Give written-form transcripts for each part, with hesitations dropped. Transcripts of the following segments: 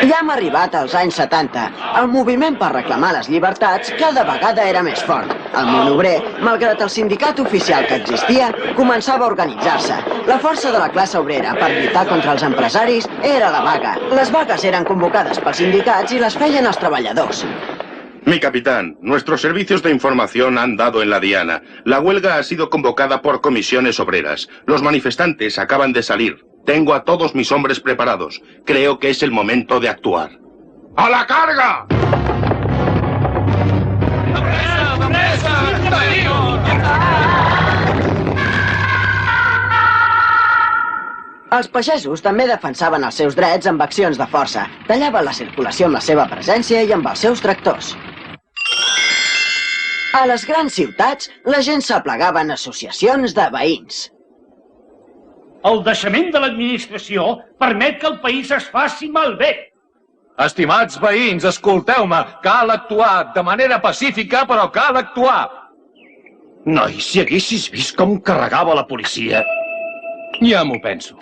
Ja hem arribat als anys 70. El moviment per reclamar les llibertats cada vegada era més fort. El món obrer, malgrat el sindicat oficial que existia, començava a organitzar-se. La força de la classe obrera per lluitar contra els empresaris era la vaga. Les vagues eren convocades pels sindicats i les feien els treballadors. Mi capitán, nuestros servicios de información han dado en la diana. La huelga ha sido convocada por comisiones obreras. Los manifestantes acaban de salir. Tengo a todos mis hombres preparados. Creo que es el momento de actuar. ¡A la carga! Els pagesos també defensaven els seus drets amb accions de força. Tallaven la circulació amb la seva presència i amb els seus tractors. A les grans ciutats, la gent s'aplegava en associacions de veïns. El deixament de l'administració permet que el país es faci malbé. Estimats veïns, escolteu-me. Cal actuar de manera pacífica, però cal actuar. Noi, si haguessis vist com carregava la policia. Ja m'ho penso.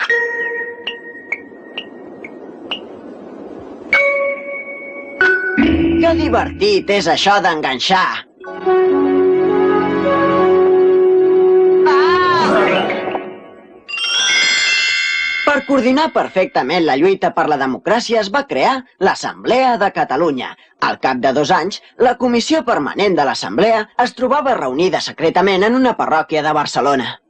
Que divertit és això d'enganxar. Per coordinar perfectament la lluita per la democràcia es va crear l'Assemblea de Catalunya. Al cap de 2 anys, la Comissió Permanent de l'Assemblea es trobava reunida secretament en una parròquia de Barcelona.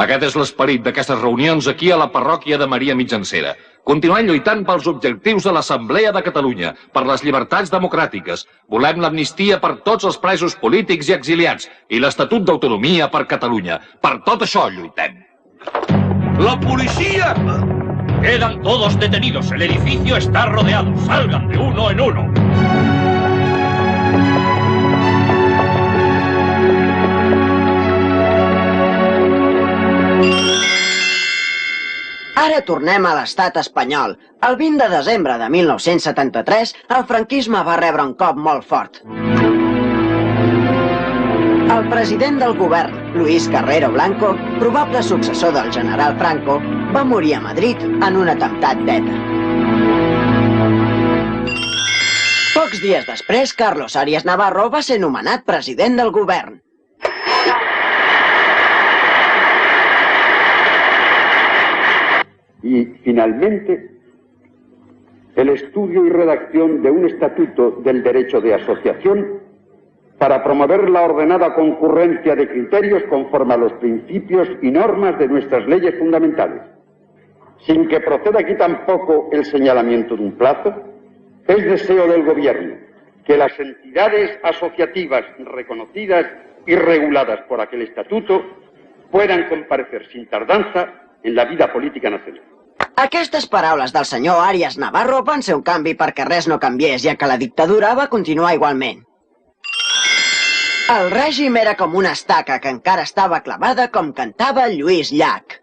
Aquest és l'esperit d'aquestes reunions aquí a la parròquia de Maria Mitjancera. Continuem lluitant pels objectius de l'Assemblea de Catalunya, per les llibertats democràtiques. Volem l'amnistia per tots els presos polítics i exiliats i l'Estatut d'Autonomia per Catalunya. Per tot això lluitem. ¡La policía! Quedan todos detenidos. El edificio está rodeado. Salgan de uno en uno. Ara tornem a l'estat espanyol. El 20 de desembre de 1973, el franquisme va rebre un cop molt fort. El president del govern, Luis Carrero Blanco, probable successor del general Franco, va morir a Madrid en un atemptat d'ETA. Pocs dies després, Carlos Arias Navarro va ser nomenat president del govern. Y, finalmente, el estudio y redacción de un estatuto del derecho de asociación para promover la ordenada concurrencia de criterios conforme a los principios y normas de nuestras leyes fundamentales. Sin que proceda aquí tampoco el señalamiento de un plazo, es deseo del Gobierno que las entidades asociativas reconocidas y reguladas por aquel estatuto puedan comparecer sin tardanza en la vida política nacional. Aquestes paraules del senyor Arias Navarro van ser un canvi perquè res no canviés, ja que la dictadura va continuar igualment. El règim era com una estaca que encara estava clavada com cantava Lluís Llach.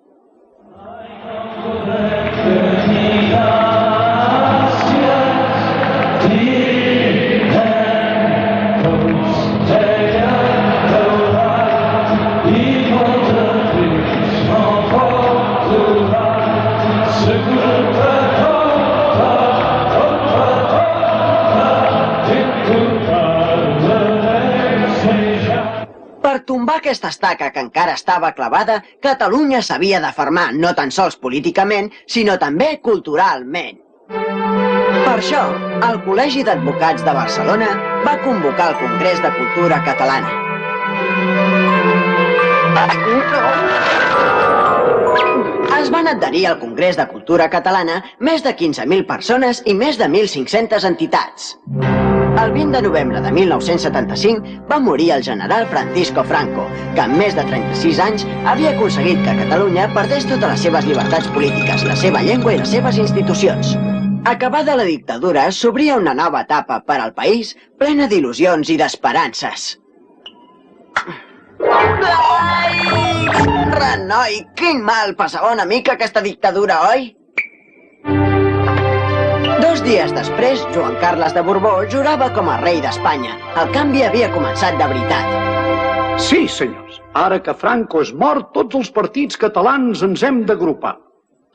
Per tombar aquesta estaca que encara estava clavada, Catalunya s'havia de fermar no tan sols políticament, sinó també culturalment. Per això, el Col·legi d'Advocats de Barcelona va convocar el Congrés de Cultura Catalana. Es van adherir al Congrés de Cultura Catalana més de 15.000 persones i més de 1.500 entitats. El 20 de novembre de 1975 va morir el general Francisco Franco, que en més de 36 anys havia aconseguit que Catalunya perdés totes les seves llibertats polítiques, la seva llengua i les seves institucions. Acabada la dictadura, s'obria una nova etapa per al país plena d'il·lusions i d'esperances. Ai! Renoi, quin mal passava una mica aquesta dictadura, oi? 2 dies després, Joan Carles de Borbó jurava com a rei d'Espanya. El canvi havia començat de veritat. Sí, senyors. Ara que Franco és mort, tots els partits catalans ens hem d'agrupar.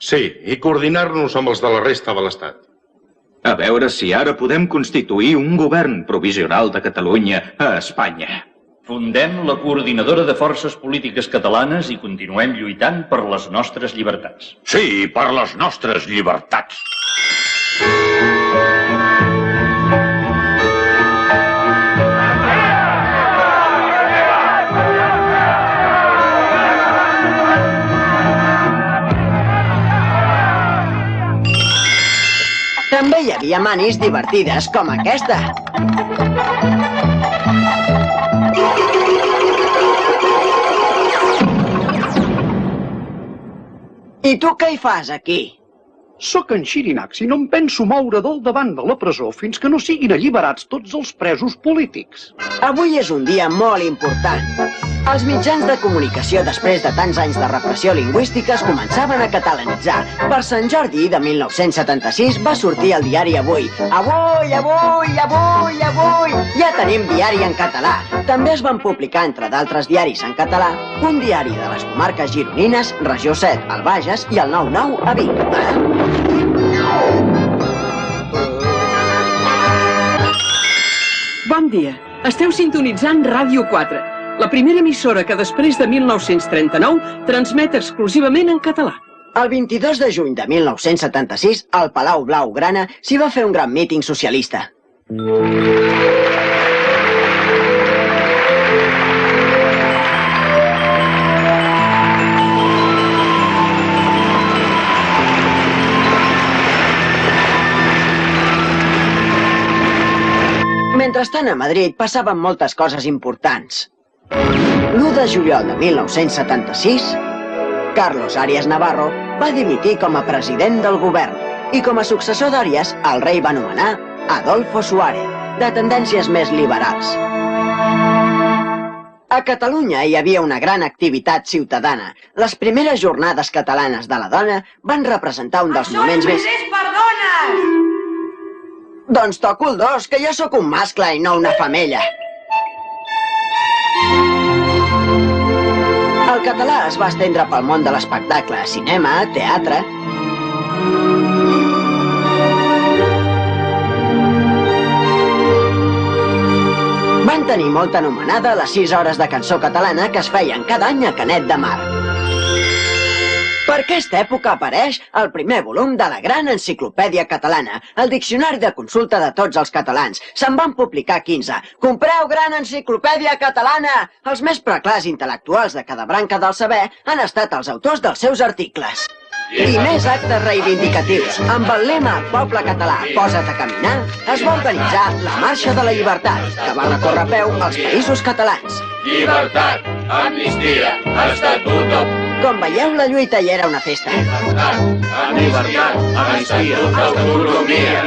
Sí, i coordinar-nos amb els de la resta de l'Estat. A veure si ara podem constituir un govern provisional de Catalunya a Espanya. Fundem la Coordinadora de Forces Polítiques Catalanes i continuem lluitant per les nostres llibertats. Sí, per les nostres llibertats. També hi havia manis divertides com aquesta. I tu què hi fas aquí? Sóc en Xirinacs i no em penso moure del davant de la presó fins que no siguin alliberats tots els presos polítics. Avui és un dia molt important. Els mitjans de comunicació, després de tants anys de repressió lingüística, es començaven a catalanitzar. Per Sant Jordi de 1976 va sortir el diari Avui. Avui, avui, avui, avui! Ja tenim diari en català. També es van publicar, entre d'altres diaris en català, un diari de les comarques gironines, Regió 7, al Bages, i el 9-9 a Vic. Bon dia. Esteu sintonitzant Ràdio 4, la primera emissora que després de 1939 transmet exclusivament en català. El 22 de juny de 1976, al Palau Blaugrana s'hi va fer un gran míting socialista. Mentrestant, a Madrid passaven moltes coses importants. L'1 de juliol de 1976, Carlos Arias Navarro va dimitir com a president del govern i com a successor d'Arias el rei va nomenar Adolfo Suárez, de tendències més liberals. A Catalunya hi havia una gran activitat ciutadana. Les primeres jornades catalanes de la dona van representar un dels moments més... Això només és per dones! Doncs toco el dos, que jo sóc un mascle i no una femella. El català es va estendre pel món de l'espectacle, cinema, teatre... Van tenir molta anomenada les 6 hores de cançó catalana que es feien cada any a Canet de Mar. Per aquesta època apareix el primer volum de la gran enciclopèdia catalana, el diccionari de consulta de tots els catalans. Se'n van publicar 15. Compreu gran enciclopèdia catalana! Els més preclars intel·lectuals de cada branca del saber han estat els autors dels seus articles. I més actes reivindicatius. Amb el lema Poble català, posa't a caminar, es va organitzar la Marxa de la Llibertat, que va recórrer a peu als països catalans. Llibertat, amnistia, estatut... Com veieu, la lluita hi era una festa. Llibertat, amnistia, autonomia.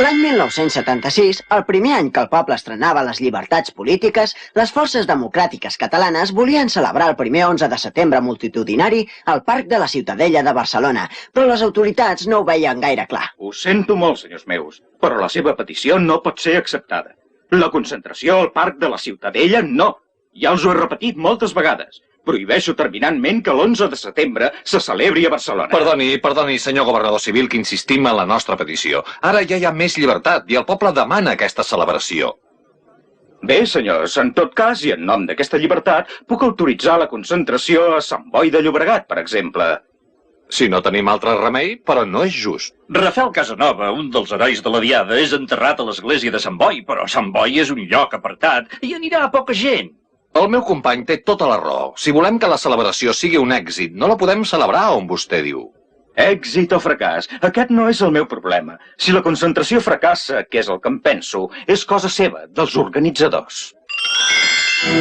L'any 1976, el primer any que el poble estrenava les llibertats polítiques, les forces democràtiques catalanes volien celebrar el primer 11 de setembre multitudinari al Parc de la Ciutadella de Barcelona, però les autoritats no ho veien gaire clar. Ho sento molt, senyors meus, però la seva petició no pot ser acceptada. La concentració al Parc de la Ciutadella, no. Ja us ho he repetit moltes vegades. Prohibeixo terminantment que l'11 de setembre se celebri a Barcelona. Perdoni, senyor governador civil, que insistim en la nostra petició. Ara ja hi ha més llibertat i el poble demana aquesta celebració. Bé, senyors, en tot cas, i en nom d'aquesta llibertat, puc autoritzar la concentració a Sant Boi de Llobregat, per exemple. Si no tenim altre remei, però no és just. Rafael Casanova, un dels herois de la Diada, és enterrat a l'església de Sant Boi, però Sant Boi és un lloc apartat i anirà a poca gent. El meu company té tota la raó. Si volem que la celebració sigui un èxit, no la podem celebrar on vostè diu. Èxit o fracàs, aquest no és el meu problema. Si la concentració fracassa, que és el que em penso, és cosa seva, dels organitzadors.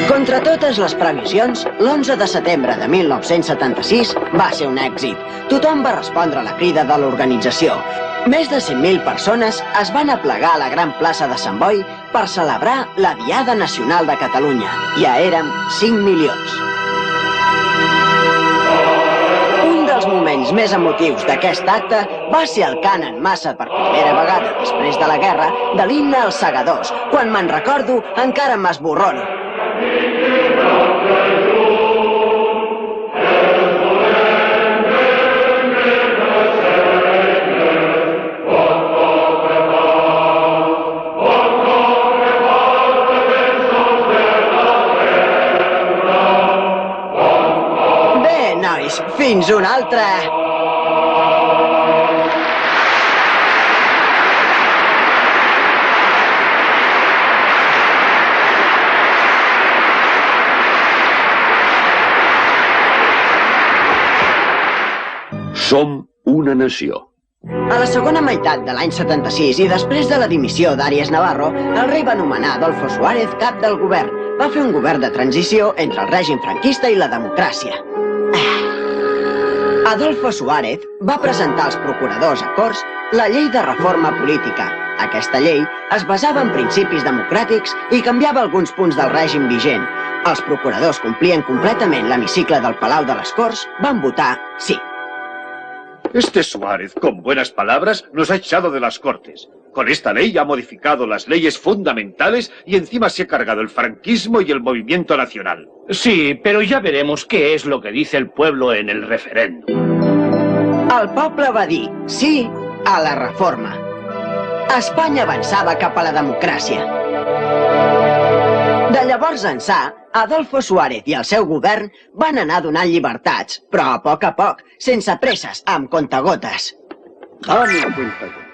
Contra totes les previsions, l'11 de setembre de 1976 va ser un èxit. Tothom va respondre a la crida de l'organització. Més de 100.000 persones es van aplegar a la gran plaça de Sant Boi per celebrar la Diada Nacional de Catalunya. Ja érem 5 milions. Un dels moments més emotius d'aquest acte va ser el cant en massa per primera vegada després de la guerra de l'himne als segadors. Quan me'n recordo, encara m'esborrono. nois. Fins una altra. Som una nació. A la segona meitat de l'any 76 i després de la dimissió d'Àries Navarro, el rei va nomenar Adolfo Suárez cap del govern. Va fer un govern de transició entre el règim franquista i la democràcia. Adolfo Suárez va presentar als procuradors a Corts la llei de reforma política. Aquesta llei es basava en principis democràtics i canviava alguns punts del règim vigent. Els procuradors complien completament l'hemicicle del Palau de les Corts, van votar sí. Este Suárez, con buenas palabras, nos ha echado de las Cortes. Con esta ley ha modificado las leyes fundamentales y encima se ha cargado el franquismo y el movimiento nacional. Sí, pero ya veremos qué es lo que dice el pueblo en el referéndum. El poble va dir sí a la reforma. Espanya avançava cap a la democràcia. De llavors ençà, Adolfo Suárez i el seu govern van anar donant llibertats, però a poc, sense presses, amb contagotes. Dame cuentagotas.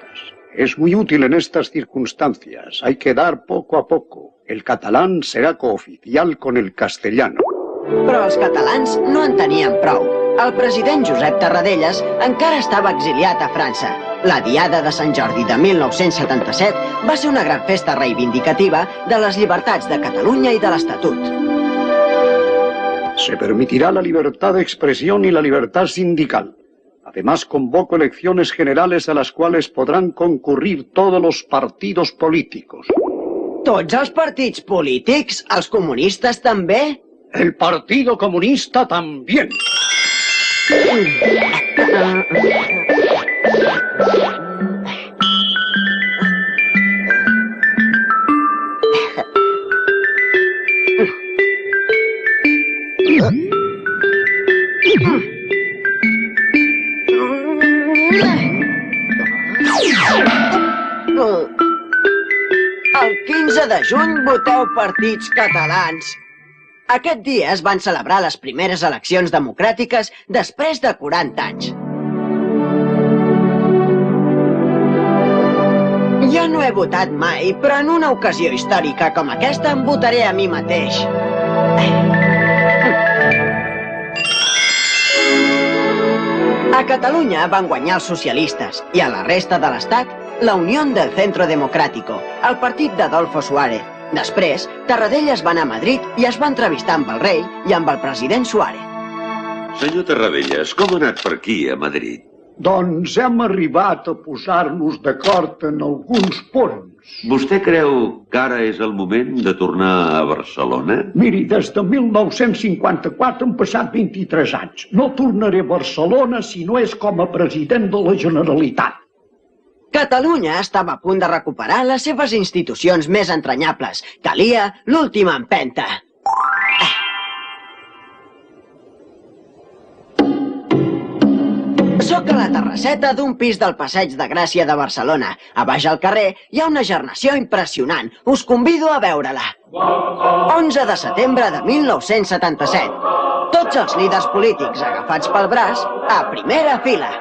Es muy útil en estas circunstancias. Hay que dar poco a poco. El catalán será cooficial con el castellano. Però els catalans no en tenien prou. El president Josep Tarradellas encara estava exiliat a França. La Diada de Sant Jordi de 1977 va ser una gran festa reivindicativa de les llibertats de Catalunya i de l'Estatut. Se permitirá la libertad de expresión y la libertad sindical. Además, convoco elecciones generales a las cuales podrán concurrir todos los partidos políticos. Tots els partits polítics? Els comunistes també? El Partido Comunista también. El 15 de juny voteu partits catalans. Aquest dia es van celebrar les primeres eleccions democràtiques després de 40 anys. Jo no he votat mai, però en una ocasió històrica com aquesta em votaré a mi mateix. A Catalunya van guanyar els socialistes i a la resta de l'Estat la Unión del Centro Democrático, el partit d'Adolfo Suárez. Després, Tarradellas va anar a Madrid i es va entrevistar amb el rei i amb el president Suárez. Senyor Tarradellas, com ha anat per aquí, a Madrid? Doncs hem arribat a posar-nos d'acord en alguns punts. Vostè creu que ara és el moment de tornar a Barcelona? Miri, des de 1954 han passat 23 anys. No tornaré a Barcelona si no és com a president de la Generalitat. Catalunya estava a punt de recuperar les seves institucions més entranyables. Calia l'última empenta. Soc a la terrasseta d'un pis del Passeig de Gràcia de Barcelona. A baix al carrer hi ha una gernació impressionant. Us convido a veure-la. 11 de setembre de 1977. Tots els líders polítics agafats pel braç a primera fila.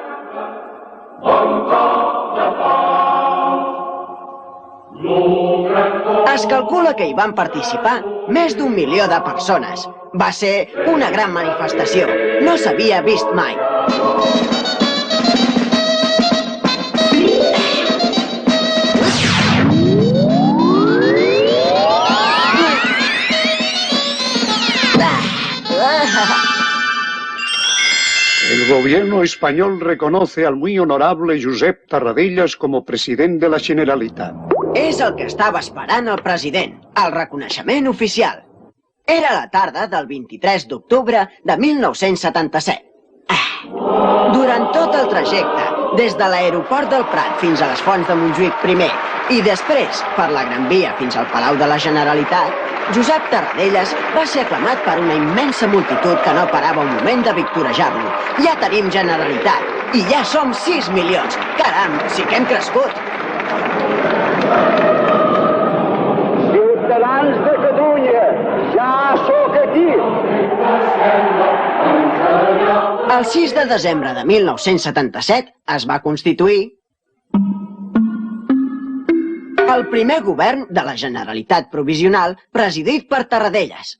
Es calcula que hi van participar més d'1 milió de persones. Va ser una gran manifestació. No s'havia vist mai. El gobierno español reconoce al muy honorable Josep Tarradellas como president de la Generalitat. És el que estava esperant el president, el reconeixement oficial. Era la tarda del 23 d'octubre de 1977. Durant tot el trajecte, des de l'aeroport del Prat fins a les Fonts de Montjuïc primer i després per la Gran Via fins al Palau de la Generalitat, Josep Tarradellas va ser aclamat per una immensa multitud que no parava un moment de victorejar-lo. Ja tenim Generalitat i ja som 6 milions. Caram, sí que hem crescut. Ciutadans de Catalunya, ja sóc aquí! El 6 de desembre de 1977 es va constituir el primer govern de la Generalitat Provisional presidit per Tarradellas.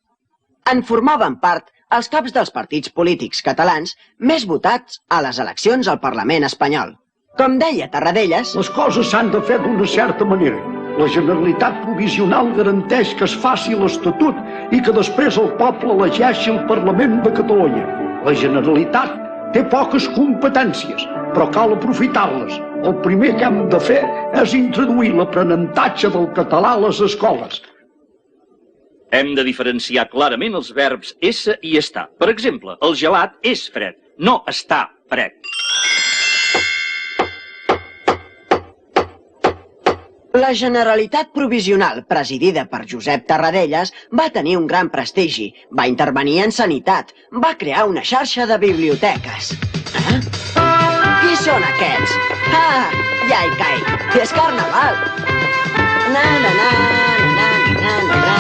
En formaven part els caps dels partits polítics catalans més votats a les eleccions al Parlament espanyol. Com deia Tarradellas... Les coses s'han de fer d'una certa manera. La Generalitat Provisional garanteix que es faci l'Estatut i que després el poble elegeixi el Parlament de Catalunya. La Generalitat té poques competències, però cal aprofitar-les. El primer que hem de fer és introduir l'aprenentatge del català a les escoles. Hem de diferenciar clarament els verbs ésser i estar. Per exemple, el gelat és fred, no està fred. La Generalitat Provisional, presidida per Josep Tarradellas, va tenir un gran prestigi. Va intervenir en sanitat. Va crear una xarxa de biblioteques. Qui són aquests? Ah, ja hi caic. És carnaval. Na, na, na, na, na, na, na.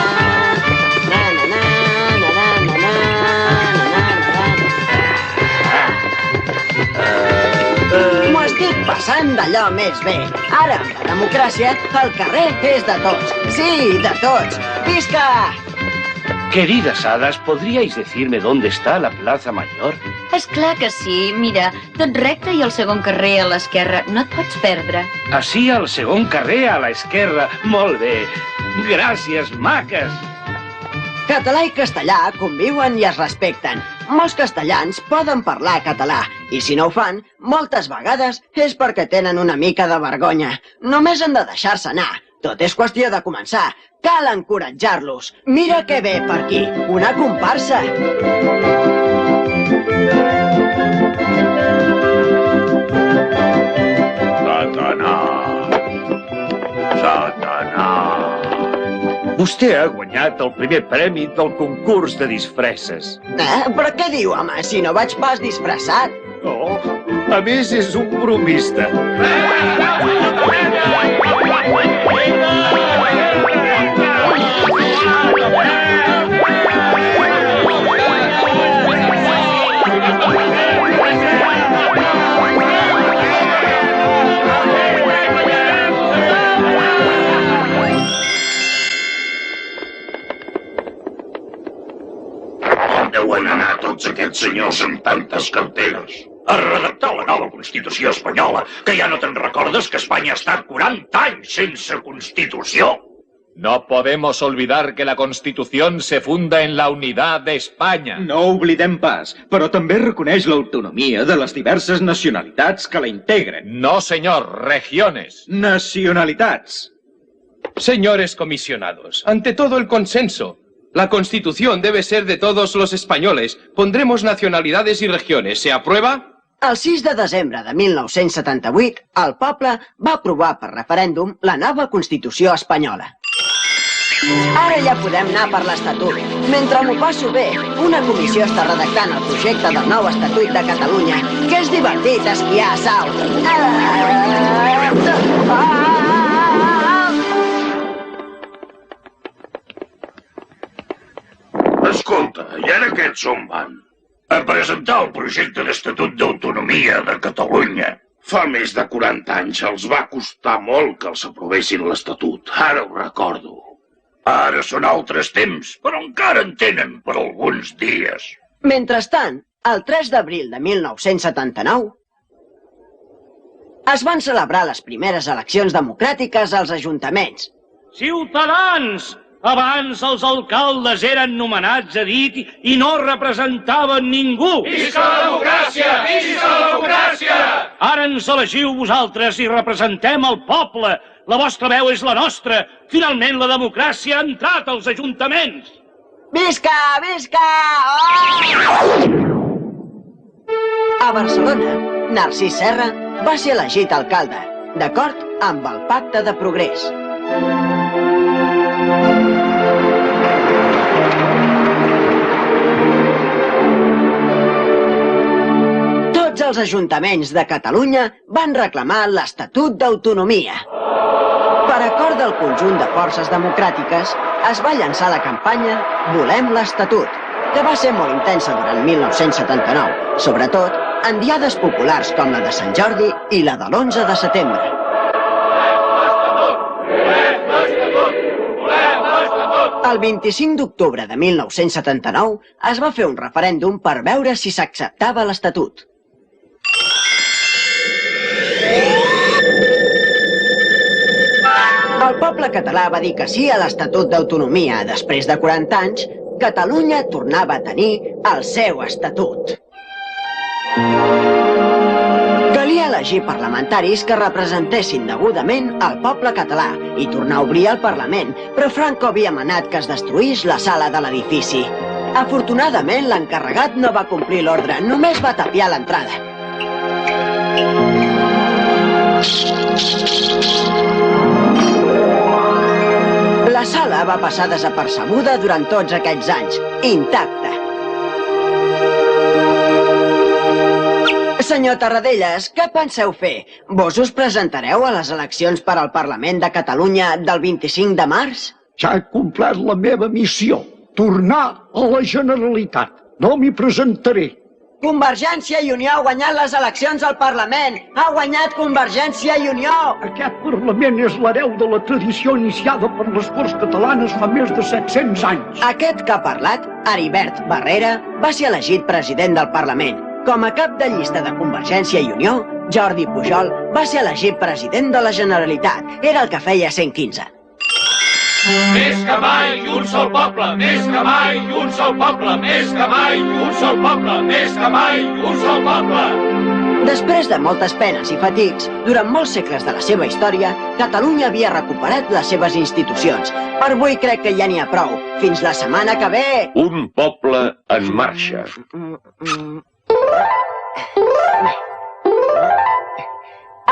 M'ho estic passant d'allò més bé. Ara, amb la democràcia, el carrer és de tots. Sí, de tots. Visca! Queridas hadas, ¿podríais decirme dónde está la Plaza Mayor? És clar que sí. Mira, tot recte i el segon carrer a l'esquerra. No et pots perdre. Així, al segon carrer a l'esquerra. Molt bé. Gràcies, maques. Català i castellà conviuen i es respecten. Molts castellans poden parlar català i si no ho fan, moltes vegades és perquè tenen una mica de vergonya. Només han de deixar-se anar. Tot és qüestió de començar. Cal encoratjar-los. Mira què ve per aquí. Una comparsa. Satanàs. Satanàs. Vostè ha guanyat el primer premi del concurs de disfresses. Però què diu, home, si no vaig pas disfressat? Oh, a més és un bromista. Deuen anar tots aquests senyors amb tantes carteres. A redactar la nova Constitució espanyola, que ja no te'n recordes que Espanya ha estat 40 anys sense Constitució? No podemos olvidar que la Constitución se funda en la unidad de España. No oblidem pas, però també reconeix l'autonomia de les diverses nacionalitats que la integren. No, señor, regiones. Nacionalitats. Señores comisionados, ante todo el consenso. La Constitución debe ser de todos los españoles. Pondremos nacionalidades y regiones. ¿Se aprueba? El 6 de desembre de 1978, el poble va aprovar per referèndum la nova Constitució espanyola. Ara ja podem anar per l'Estatut. Mentre m'ho passo bé, una comissió està redactant el projecte del nou Estatut de Catalunya, que és divertit esquiar a Sau. Escolta, i ara aquests on van? A presentar el projecte d'Estatut d'Autonomia de Catalunya. Fa més de 40 anys els va costar molt que els aprovessin l'Estatut. Ara ho recordo. Ara són altres temps, però encara en tenen per alguns dies. Mentrestant, el 3 d'abril de 1979, es van celebrar les primeres eleccions democràtiques als ajuntaments. Ciutadans! Abans els alcaldes eren nomenats a dit i no representaven ningú. Visca la democràcia! Visca la democràcia! Ara ens elegiu vosaltres i representem el poble. La vostra veu és la nostra. Finalment la democràcia ha entrat als ajuntaments. Visca! Visca! Oh! A Barcelona, Narcís Serra va ser elegit alcalde, d'acord amb el Pacte de Progrés. Tots els ajuntaments de Catalunya van reclamar l'Estatut d'Autonomia. Per acord del conjunt de forces democràtiques, es va llançar la campanya Volem l'Estatut, que va ser molt intensa durant 1979, sobretot en diades populars com la de Sant Jordi i la de l'11 de setembre. El 25 d'octubre de 1979 es va fer un referèndum per veure si s'acceptava l'Estatut. El poble català va dir que sí a l'Estatut d'Autonomia. Després de 40 anys, Catalunya tornava a tenir el seu estatut. Calia elegir parlamentaris que representessin degudament el poble català i tornar a obrir el Parlament, però Franco havia manat que es destruís la sala de l'edifici. Afortunadament, l'encarregat no va complir l'ordre, només va tapiar l'entrada. La sala va passar desapercebuda durant tots aquests anys, intacta. Senyor Tarradellas, què penseu fer? Vos us presentareu a les eleccions per al Parlament de Catalunya del 25 de març? Ja he complert la meva missió, tornar a la Generalitat. No m'hi presentaré. Convergència i Unió ha guanyat les eleccions al Parlament! Ha guanyat Convergència i Unió! Aquest Parlament és l'hereu de la tradició iniciada per les Corts Catalanes fa més de 700 anys. Aquest que ha parlat, Heribert Barrera, va ser elegit president del Parlament. Com a cap de llista de Convergència i Unió, Jordi Pujol va ser elegit president de la Generalitat. Era el que feia 115. Més que mai un sol poble, més que mai un sol poble, més que mai un sol poble, més que mai un sol poble. Després de moltes penes i fatigues, durant molts segles de la seva història, Catalunya havia recuperat les seves institucions. Per avui crec que ja n'hi ha prou. Fins la setmana que ve! Un poble en marxa.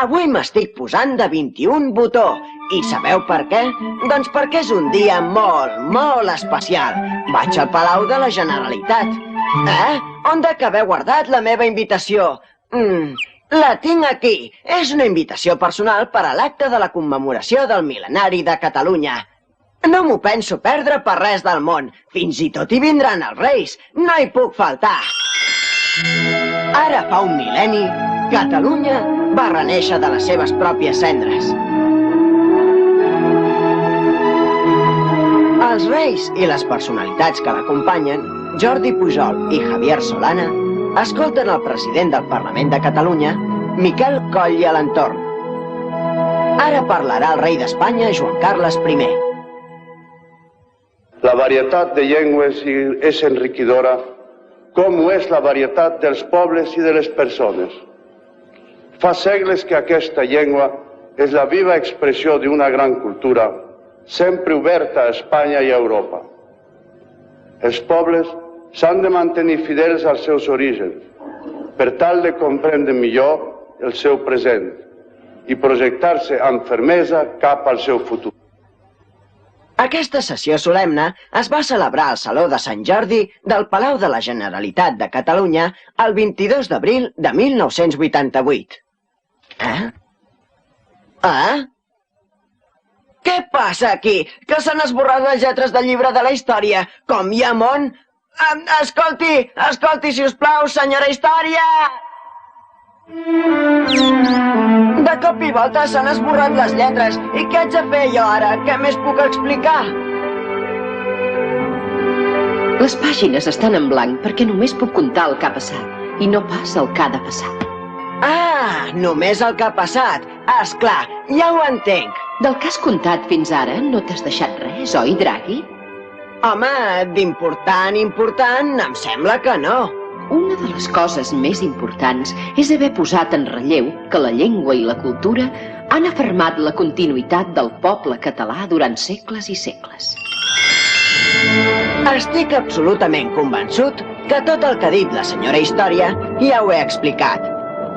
Avui m'estic posant de 21 botó. I sabeu per què? Doncs perquè és un dia molt, molt especial. Vaig al Palau de la Generalitat. On de que haveu guardat la meva invitació? La tinc aquí. És una invitació personal per a l'acte de la commemoració del mil·lenari de Catalunya. No m'ho penso perdre per res del món. Fins i tot hi vindran els reis. No hi puc faltar. Ara fa un mil·lenni, Catalunya va renéixer de les seves pròpies cendres. Els reis i les personalitats que l'acompanyen, Jordi Pujol i Javier Solana, escolten el president del Parlament de Catalunya, Miquel Coll i Alentorn. Ara parlarà el rei d'Espanya, Joan Carles I. La varietat de llengües és enriquidora, com ho és la varietat dels pobles i de les persones. Fa segles que aquesta llengua és la viva expressió d'una gran cultura, sempre oberta a Espanya i a Europa. Els pobles s'han de mantenir fidels als seus orígens, per tal de comprendre millor el seu present i projectar-se amb fermesa cap al seu futur. Aquesta sessió solemne es va celebrar al Saló de Sant Jordi del Palau de la Generalitat de Catalunya el 22 d'abril de 1988. Què passa aquí? Que s'han esborrat les lletres del llibre de la història? Com hi ha món? Escolti, si us plau, senyora Història! De cop i volta s'han esborrat les lletres. I què haig de fer jo ara? Què més puc explicar? Les pàgines estan en blanc perquè només puc comptar el que ha passat i no pas el que ha de passar. Només el que ha passat. Esclar, ja ho entenc. Del que has contat fins ara no t'has deixat res, oi, Draghi? Home, d'important, em sembla que no. Una de les coses més importants és haver posat en relleu que la llengua i la cultura han afermat la continuïtat del poble català durant segles i segles. Estic absolutament convençut que tot el que ha dit la senyora Història ja ho he explicat.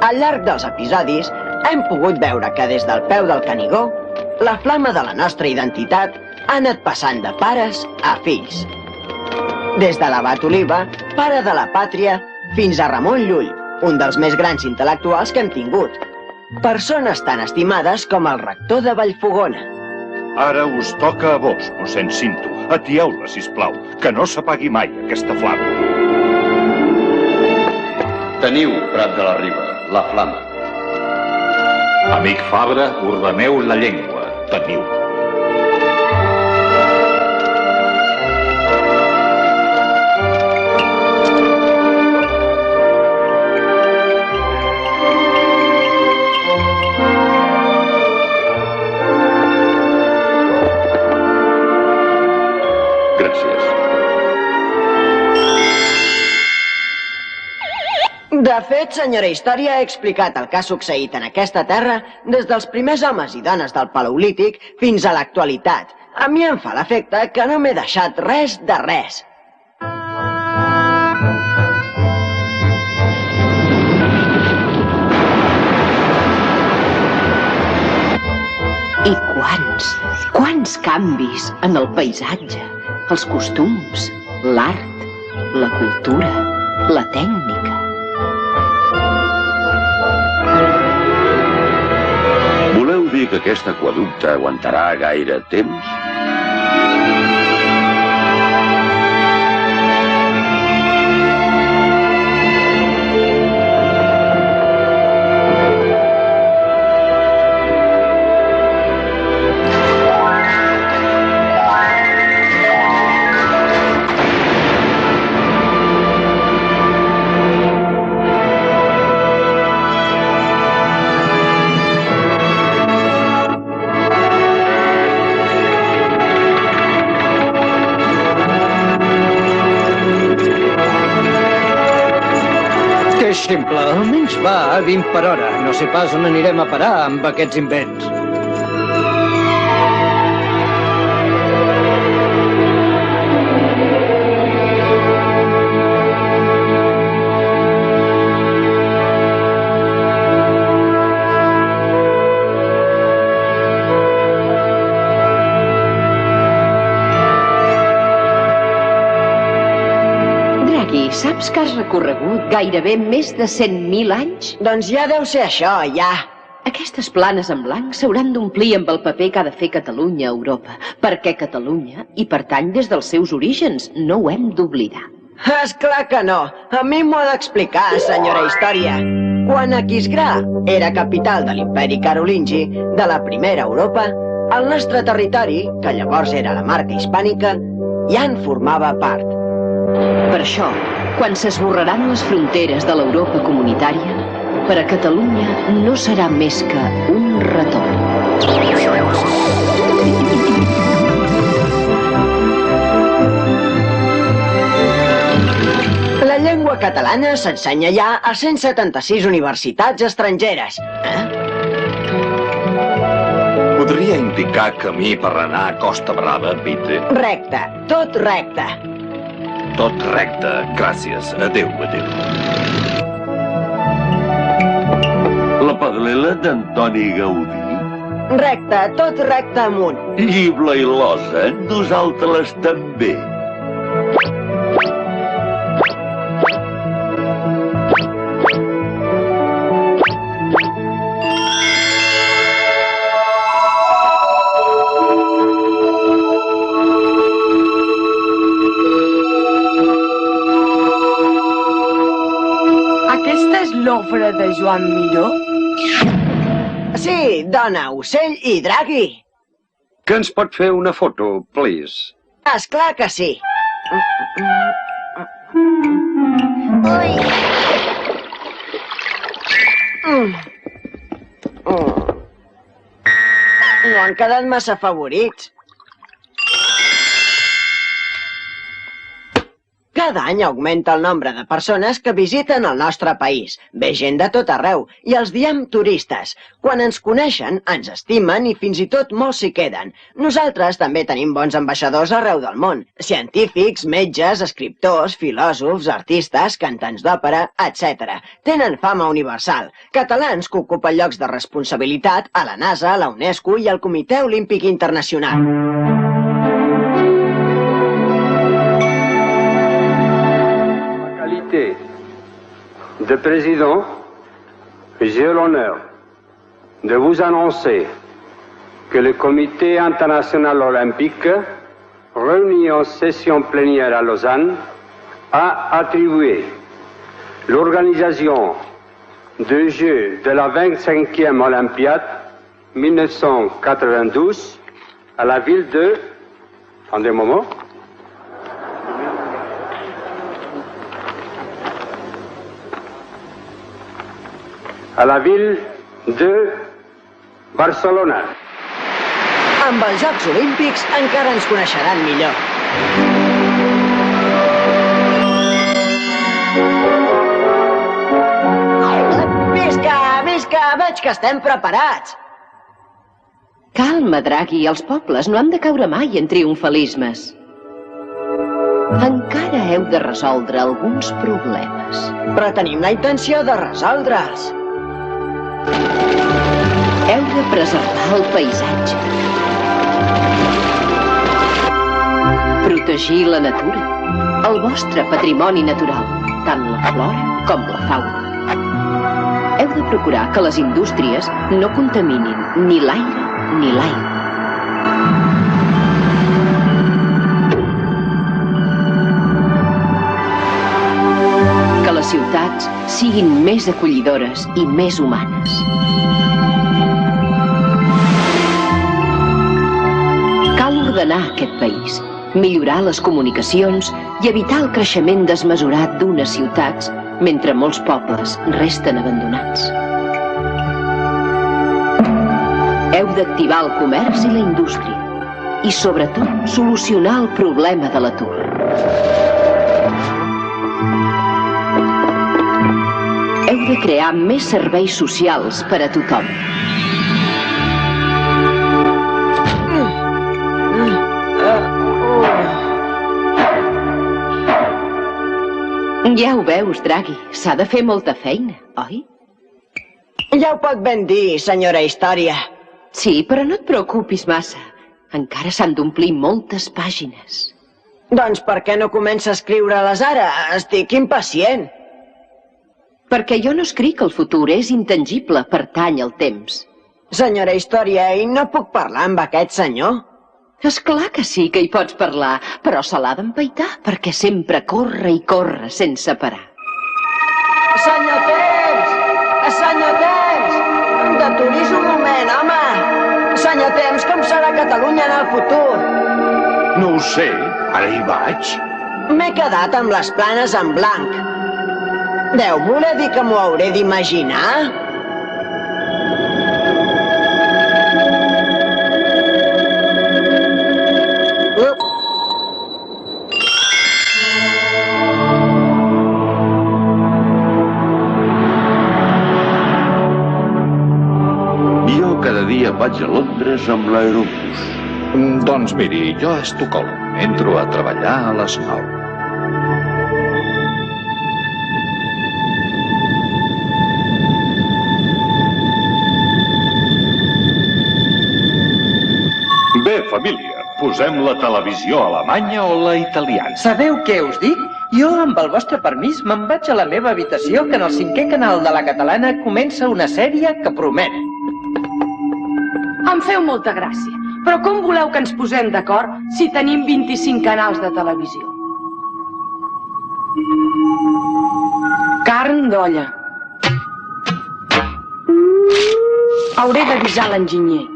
Al llarg dels episodis hem pogut veure que des del peu del Canigó la flama de la nostra identitat ha anat passant de pares a fills. Des de l'abat Oliva, pare de la pàtria, fins a Ramon Llull, un dels més grans intel·lectuals que hem tingut. Persones tan estimades com el rector de Vallfogona. Ara us toca a vos, mossèn Cinto. atieu-la, sisplau, que no s'apagui mai aquesta flama. Teniu, Prat de la Riba, la flama. Amic Fabra, ordeneu la llengua. Teniu. De fet, senyora Història, he explicat el que ha succeït en aquesta terra des dels primers homes i dones del Paleolític fins a l'actualitat. A mi em fa l'efecte que no m'he deixat res de res. I quants canvis en el paisatge, els costums, l'art, la cultura, la tècnica. Voleu dir que aquest aqüeducte aguantarà gaire temps? És simple, almenys va a 20 per hora. No sé pas on anirem a parar amb aquests invents. Saps que has recorregut gairebé més de 100.000 anys? Doncs ja deu ser això, ja. Aquestes planes en blanc s'hauran d'omplir amb el paper que ha de fer Catalunya a Europa, perquè Catalunya hi pertany des dels seus orígens, no ho hem d'oblidar. És clar que no. A mi m'ho ha d'explicar, senyora Història. Quan Aquisgrà era capital de l'imperi carolingi, de la primera Europa, el nostre territori, que llavors era la marca hispànica, ja en formava part. Per això, quan s'esborraran les fronteres de l'Europa comunitària, per a Catalunya no serà més que un retorn. La llengua catalana s'ensenya ja a 176 universitats estrangeres. Podria indicar camí per anar a Costa Brava, Peter? Recte, tot recte. Tot recte, gràcies. Adéu, adéu. La Pagal·lera d'Antoni Gaudí? Recte, tot recte amunt. Llibla i losa, nosaltres també. L'obra de Joan Miró? Sí, dona, ocell i dragui. Que ens pot fer una foto, please? Esclar que sí. Ui! No han quedat massa favorits. Cada any augmenta el nombre de persones que visiten el nostre país. Ve gent de tot arreu i els diem turistes. Quan ens coneixen, ens estimen i fins i tot molts s'hi queden. Nosaltres també tenim bons ambaixadors arreu del món. Científics, metges, escriptors, filòsofs, artistes, cantants d'òpera, etc. Tenen fama universal. Catalans que ocupen llocs de responsabilitat a la NASA, la UNESCO i el Comitè Olímpic Internacional. De président, j'ai l'honneur de vous annoncer que le Comité international olympique réunie en session plénière à Lausanne, a attribué l'organisation des Jeux de la 25e Olympiade 1992 à la ville de... Attendez un moment. À la ville de Barcelona. Amb els Jocs Olímpics encara ens coneixeran millor. Visca, visca, veig que estem preparats. Calma, Draghi, els pobles no han de caure mai en triomfalismes. Encara heu de resoldre alguns problemes. Però tenim la intenció de resoldre'ls. Heu de preservar el paisatge. Protegir la natura, el vostre patrimoni natural, tant la flora com la fauna. Heu de procurar que les indústries no contaminin ni l'aire ni l'aigua. Que les ciutats siguin més acollidores i més humanes. Cal ordenar aquest país, millorar les comunicacions i evitar el creixement desmesurat d'unes ciutats mentre molts pobles resten abandonats. Heu d'activar el comerç i la indústria i, sobretot, solucionar el problema de l'atur. Heu de crear més serveis socials per a tothom. Ja ho veus, Draghi, s'ha de fer molta feina, oi? Ja ho pot ben dir, senyora Història. Sí, però no et preocupis massa. Encara s'han d'omplir moltes pàgines. Doncs per què no comença a escriure-les ara? Estic impacient. Perquè jo no escric el futur, és intangible, pertany al temps. Senyora Història, i no puc parlar amb aquest senyor? És clar que sí que hi pots parlar, però se l'ha d'empaitar, perquè sempre corre i corre sense parar. Senyor Temps! Senyor Temps! Deturis un moment, home! Senyor Temps, com serà Catalunya en el futur? No ho sé, ara hi vaig. M'he quedat amb les planes en blanc. Deu voler dir que m'ho hauré d'imaginar? Jo cada dia vaig a Londres amb l'aerobús. Doncs miri, jo a Estocolm. Entro a treballar a les 9. Bé, família, posem la televisió alemanya o la italiana? Sabeu què us dic? Jo, amb el vostre permís, me'n vaig a la meva habitació, que en el 5è canal de la catalana comença una sèrie que promet. Em feu molta gràcia, però com voleu que ens posem d'acord si tenim 25 canals de televisió? Carn d'olla. Hauré d'avisar l'enginyer.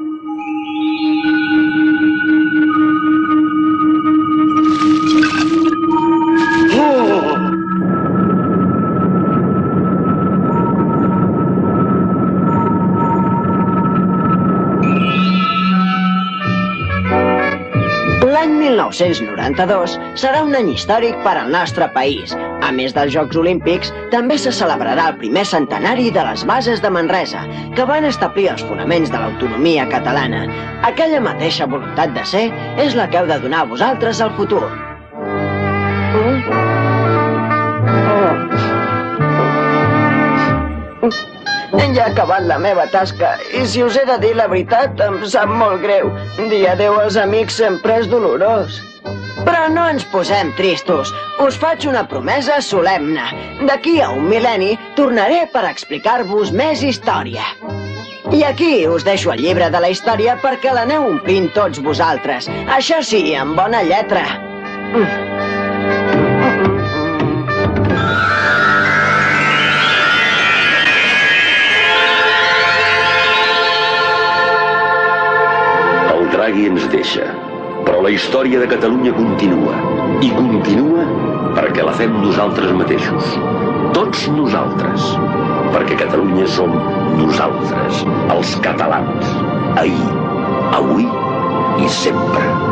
L'any 1992 serà un any històric per al nostre país. A més dels Jocs Olímpics, també se celebrarà el primer centenari de les bases de Manresa, que van establir els fonaments de l'autonomia catalana. Aquella mateixa voluntat de ser és la que heu de donar a vosaltres al futur. Ja he acabat la meva tasca, i si us he de dir la veritat, em sap molt greu. Dir adeu als amics sempre és dolorós. Però no ens posem tristos. Us faig una promesa solemne. D'aquí a un mil·lenni tornaré per explicar-vos més història. I aquí us deixo el llibre de la història perquè l'aneu omplint tots vosaltres. Això sí, amb bona lletra. El Draghi ens deixa, però la història de Catalunya continua. I continua perquè la fem nosaltres mateixos. Tots nosaltres. Perquè Catalunya som nosaltres, els catalans. Ahir, avui i sempre.